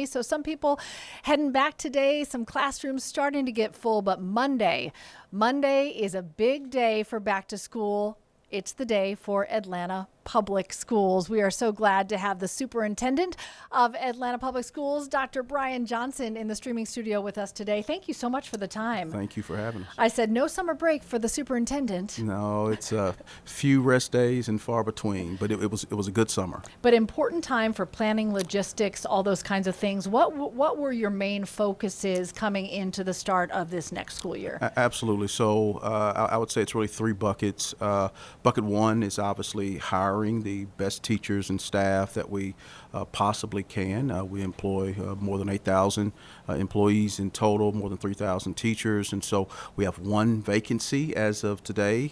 So some people heading back today, some classrooms starting to get full, but Monday is a big day for back to school. It's the day for Atlanta Public Schools. We are so glad to have the superintendent of Atlanta Public Schools, Dr. Bryan Johnson, in the streaming studio with us today. Thank you so much for the time. Thank you for having us. I said no summer break for the superintendent. No, it's a few rest days and far between, but it was a good summer. But important time for planning, logistics, all those kinds of things. What were your main focuses coming into the start of this next school year? Absolutely. So I would say it's really three buckets. Bucket one is obviously hiring the best teachers and staff that we possibly can. We employ more than 8,000 employees in total, more than 3,000 teachers, and so we have one vacancy as of today.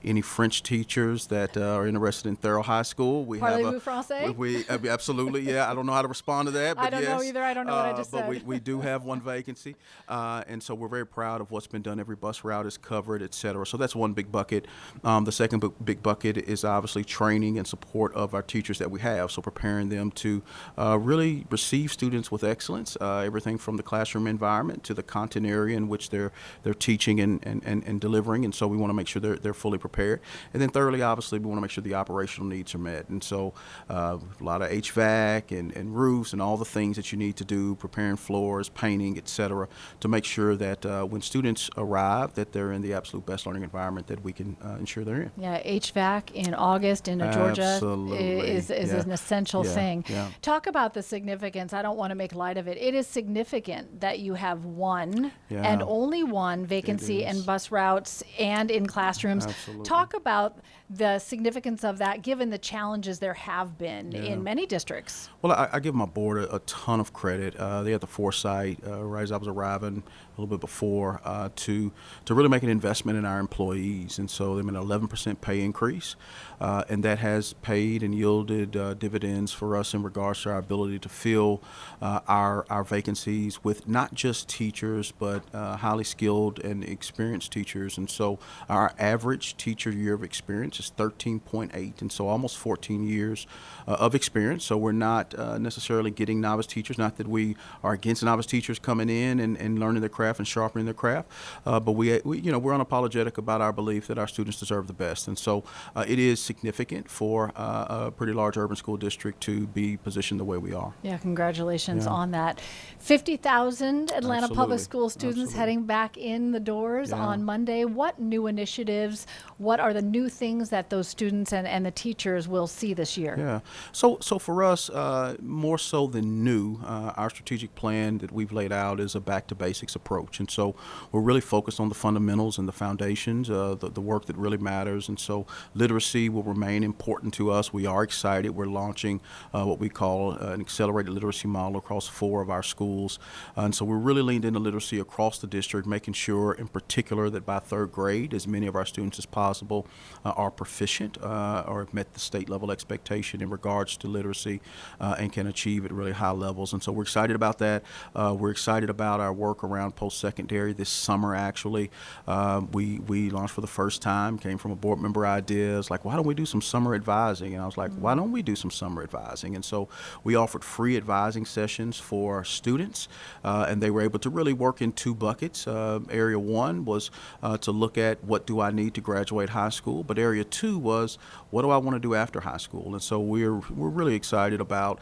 Any French teachers that are interested in Thurl High School, we Parlez-vous français? We absolutely, yeah. I don't know how to respond to that, but I don't yes. know either. I don't know what I just but said. we do have one vacancy, and so we're very proud of what's been done. Every bus route is covered, et cetera. So that's one big bucket. The second big bucket is obviously training and support of our teachers that we have, so preparing them to really receive students with excellence, everything from the classroom environment to the content area in which they're teaching and delivering, and so we want to make sure they're fully prepared. And then thirdly, obviously, we want to make sure the operational needs are met, and so a lot of HVAC and roofs and all the things that you need to do, preparing floors, painting, et cetera, to make sure that when students arrive, that they're in the absolute best learning environment that we can ensure they're in. Yeah, HVAC in August in Georgia is an essential thing. Yeah. Talk about the significance. I don't want to make light of it. It is significant that you have one and only one vacancy in bus routes and in classrooms. Absolutely. Talk about the significance of that given the challenges there have been in many districts. Well, I give my board a ton of credit. They had the foresight, right as I was arriving a little bit before, to really make an investment in our employees. And so they made an 11% pay increase, and that has paid and yielded dividends for us in regards to our ability to fill our vacancies with not just teachers, but highly skilled and experienced teachers. And so our average teacher year of experience is 13.8, and so almost 14 years of experience. So we're not necessarily getting novice teachers, not that we are against novice teachers coming in and learning their craft and sharpening their craft, but we're unapologetic about our belief that our students deserve the best. And so it is significant for a pretty large urban school district to be positioned the way we are. Yeah, congratulations on that. 50,000 Atlanta Public School students heading back in the doors on Monday. What new initiatives, what are the new things that those students and the teachers will see this year? Yeah, so for us, more so than new, our strategic plan that we've laid out is a back-to-basics approach. And so we're really focused on the fundamentals and the foundations, the work that really matters. And so literacy will remain important to us. We are excited. We're launching what we call an accelerated literacy model across 4 of our schools. And so we're really leaned into literacy across the district, making sure in particular that by 3rd grade, as many of our students as possible are proficient or have met the state level expectation in regards to literacy and can achieve at really high levels. And so we're excited about that. We're excited about our work around post-secondary. This summer, actually, we launched for the first time, came from a board member idea. It's like, why don't we do some summer advising? And I was like, why don't we do some summer advising? And so we offered free advising sessions for students, and they were able to really work in 2 buckets. Area 1 was to look at what do I need to graduate high school, but area 2 was what do I want to do after high school? And so we're really excited about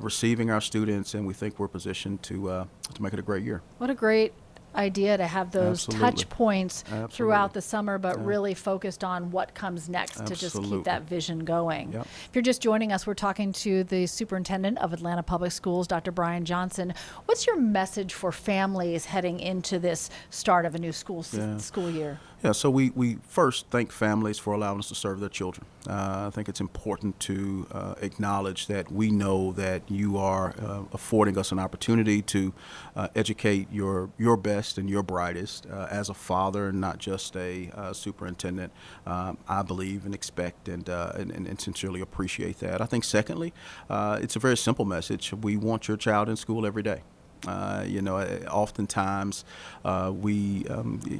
receiving our students, and we think we're positioned to make it a great year. What a great idea to have those touch points throughout the summer, but really focused on what comes next to just keep that vision going. Yep. If you're just joining us, we're talking to the superintendent of Atlanta Public Schools, Dr. Bryan Johnson. What's your message for families heading into this start of a new school year? Yeah, so we first thank families for allowing us to serve their children. I think it's important to acknowledge that we know that you are affording us an opportunity to educate your best and your brightest as a father, not just a superintendent. I believe and expect and sincerely appreciate that. I think secondly, it's a very simple message. We want your child in school every day. Oftentimes we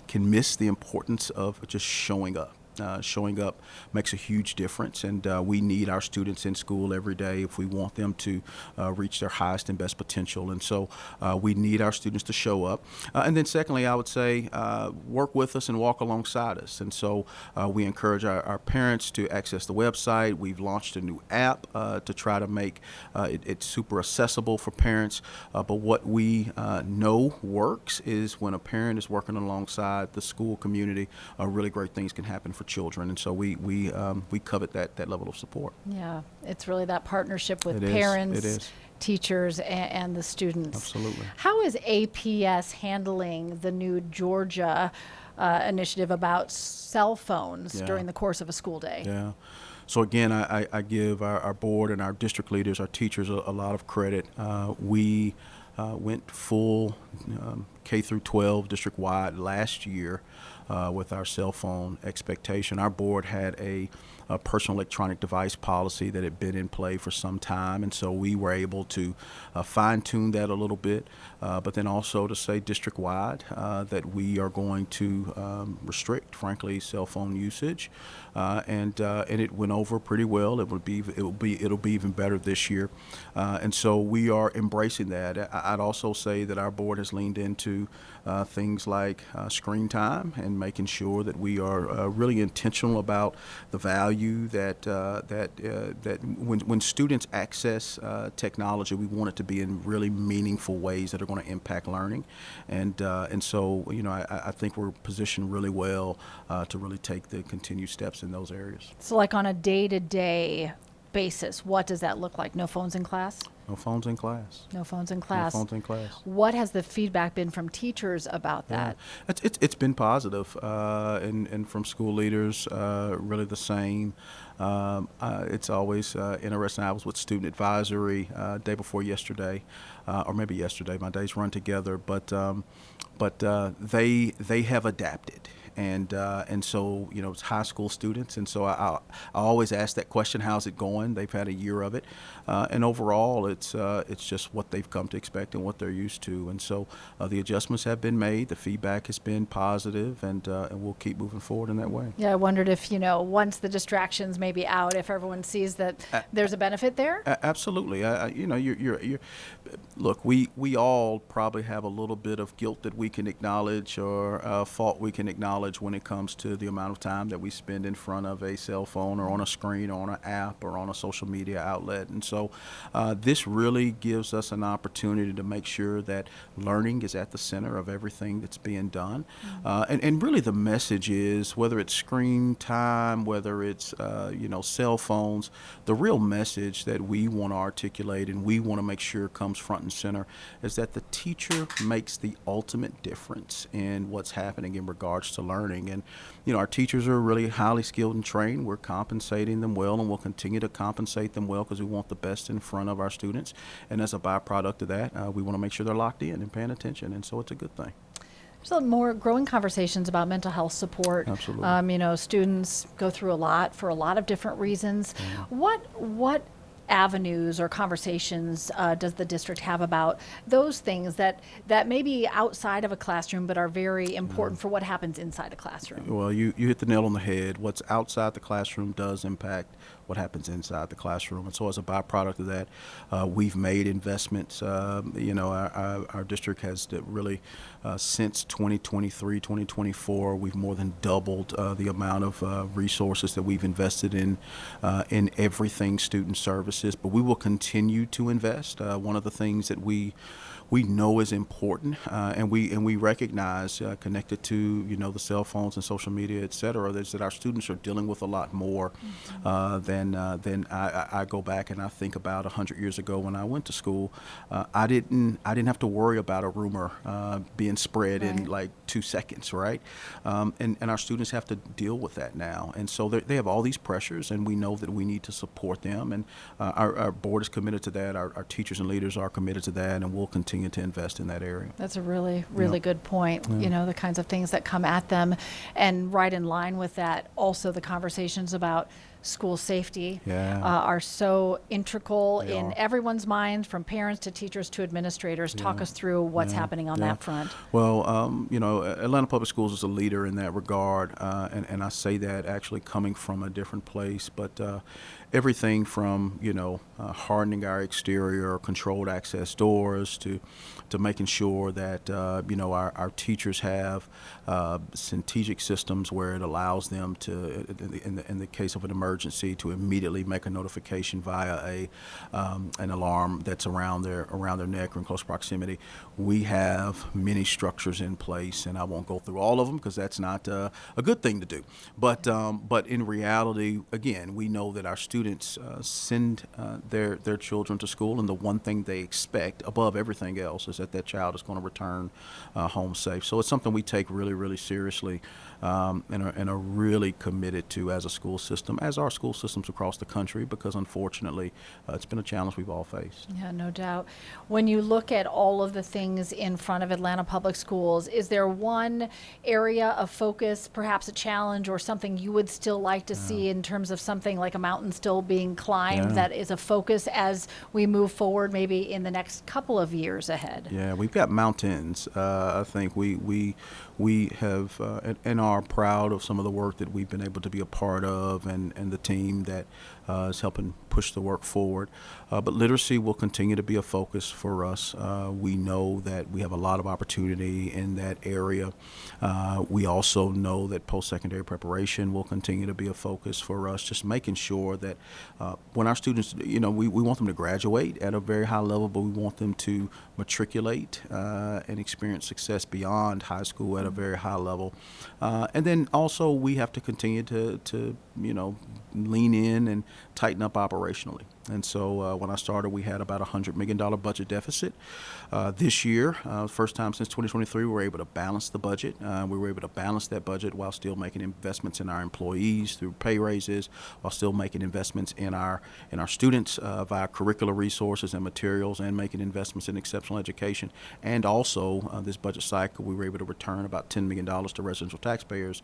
can miss the importance of just showing up. showing up makes a huge difference, and we need our students in school every day if we want them to reach their highest and best potential. And so we need our students to show up. And then secondly, I would say work with us and walk alongside us. And so we encourage our parents to access the website. We've launched a new app to try to make it super accessible for parents. But what we know works is when a parent is working alongside the school community, really great things can happen for children. And so we covet that level of support. Yeah, it's really that partnership with It is. parents, It is. teachers, and the students. Absolutely. How is APS handling the new Georgia initiative about cell phones Yeah. during the course of a school day? Yeah. So again, I give our board and our district leaders, our teachers, a lot of credit. We went full K through 12 district-wide last year with our cell phone expectation. Our board had a personal electronic device policy that had been in play for some time, and so we were able to fine-tune that a little bit, but then also to say district-wide that we are going to restrict, frankly, cell phone usage, and it went over pretty well. It'll be even better this year, and so we are embracing that. I'd also say that our board has leaned into things like screen time and making sure that we are really intentional about the value that when students access technology, we want it to be in really meaningful ways that are going to impact learning, and so I think we're positioned really well to really take the continued steps in those areas. So like on a day-to-day basis, what does that look like? No phones in class? No phones in class. No phones in No class. phones in class. What has the feedback been from teachers about that? Yeah. It's been positive, and from school leaders, really the same. It's always interesting. I was with student advisory day before yesterday, or maybe yesterday. My days run together, but they have adapted. And so it's high school students, and so I always ask that question: how's it going? They've had a year of it, and overall it's just what they've come to expect and what they're used to. And so the adjustments have been made. The feedback has been positive, and we'll keep moving forward in that way. Yeah, I wondered if once the distractions may be out, if everyone sees that there's a benefit there. Absolutely. Look, we all probably have a little bit of guilt that we can acknowledge, or fault we can acknowledge when it comes to the amount of time that we spend in front of a cell phone or on a screen or on an app or on a social media outlet. And so this really gives us an opportunity to make sure that learning is at the center of everything that's being done. And really the message is, whether it's screen time, whether it's cell phones, the real message that we want to articulate and we want to make sure comes front and center is that the teacher makes the ultimate difference in what's happening in regards to learning. And our teachers are really highly skilled and trained. We're compensating them well, and we'll continue to compensate them well because we want the best in front of our students. And as a byproduct of that, we want to make sure they're locked in and paying attention. And so it's a good thing. There's a more growing conversations about mental health support. Absolutely. Students go through a lot for a lot of different reasons. What avenues or conversations does the district have about those things that may be outside of a classroom but are very important for what happens inside a classroom? Well, you hit the nail on the head. What's outside the classroom does impact what happens inside the classroom. And so as a byproduct of that, we've made investments. Our district has really, since 2023, 2024, we've more than doubled the amount of resources that we've invested in everything student services. But we will continue to invest. One of the things that we know is important, and we recognize, connected to the cell phones and social media, et cetera, is that our students are dealing with a lot more than I go back and I think about 100 years ago when I went to school. I didn't have to worry about a rumor being spread in like 2 seconds, right? And our students have to deal with that now, and so they have all these pressures, and we know that we need to support them, and our board is committed to that. Our teachers and leaders are committed to that, and we'll continue to invest in that area. That's a really good point. The kinds of things that come at them, and right in line with that, also the conversations about school safety Yeah. are so integral They in are. everyone's minds, from parents to teachers to administrators. Talk Yeah. us through what's Yeah. happening on Yeah. that front. Well, Atlanta Public Schools is a leader in that regard, and I say that actually coming from a different place, but everything from hardening our exterior, controlled access doors, to making sure that our teachers have strategic systems where it allows them to, in the case of an emergency, to immediately make a notification via an alarm that's around their neck or in close proximity. We have many structures in place, and I won't go through all of them because that's not a good thing to do. But in reality, again, we know that our students send their children to school, and the one thing they expect above everything else is that child is going to return home safe. So it's something we take really, really seriously, and are really committed to as a school system, as are school systems across the country, because unfortunately, it's been a challenge we've all faced. Yeah, no doubt. When you look at all of the things in front of Atlanta Public Schools, is there one area of focus, perhaps a challenge or something you would still like to see in terms of something like a mountain still being climbed that is a focus as we move forward maybe in the next couple of years ahead? Yeah, we've got mountains. I think we have and are proud of some of the work that we've been able to be a part of, and the team that is helping push the work forward. But literacy will continue to be a focus for us. We know that we have a lot of opportunity in that area. We also know that post-secondary preparation will continue to be a focus for us, just making sure that when our students, we want them to graduate at a very high level, but we want them to matriculate and experience success beyond high school at a very high level. And then also we have to continue to lean in and tighten up operationally. And so when I started, we had about a $100 million budget deficit. This year, first time since 2023, we were able to balance the budget. We were able to balance that budget while still making investments in our employees through pay raises, while still making investments in our students via curricular resources and materials, and making investments in exceptional education. And also, this budget cycle, we were able to return about $10 million to residential taxpayers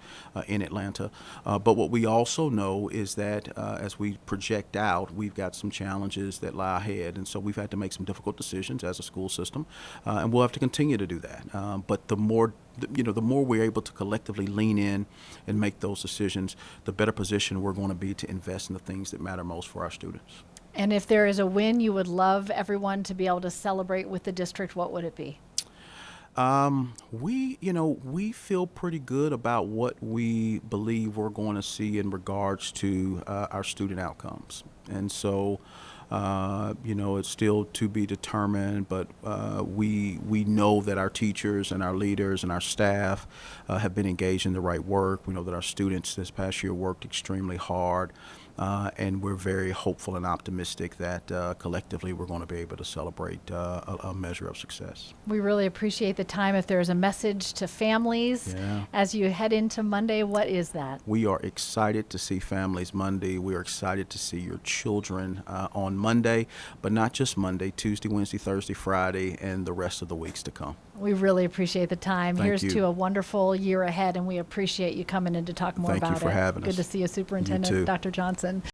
in Atlanta. But what we also know is that as we project out, we've got some challenges that lie ahead, and so we've had to make some difficult decisions as a school system, and we'll have to continue to do that. But the more we're able to collectively lean in and make those decisions, the better position we're going to be to invest in the things that matter most for our students. And if there is a win you would love everyone to be able to celebrate with the district, what would it be? We feel pretty good about what we believe we're going to see in regards to our student outcomes. And so, it's still to be determined, but we know that our teachers and our leaders and our staff have been engaged in the right work. We know that our students this past year worked extremely hard. And we're very hopeful and optimistic that collectively we're going to be able to celebrate a measure of success. We really appreciate the time. If there's a message to families as you head into Monday, what is that? We are excited to see families Monday. We are excited to see your children on Monday, but not just Monday, Tuesday, Wednesday, Thursday, Friday, and the rest of the weeks to come. We really appreciate the time. Thank Here's you. to a wonderful year ahead, and we appreciate you coming in to talk more Thank about you for it. having us. Good to see you, Superintendent You too. Dr. Johnson.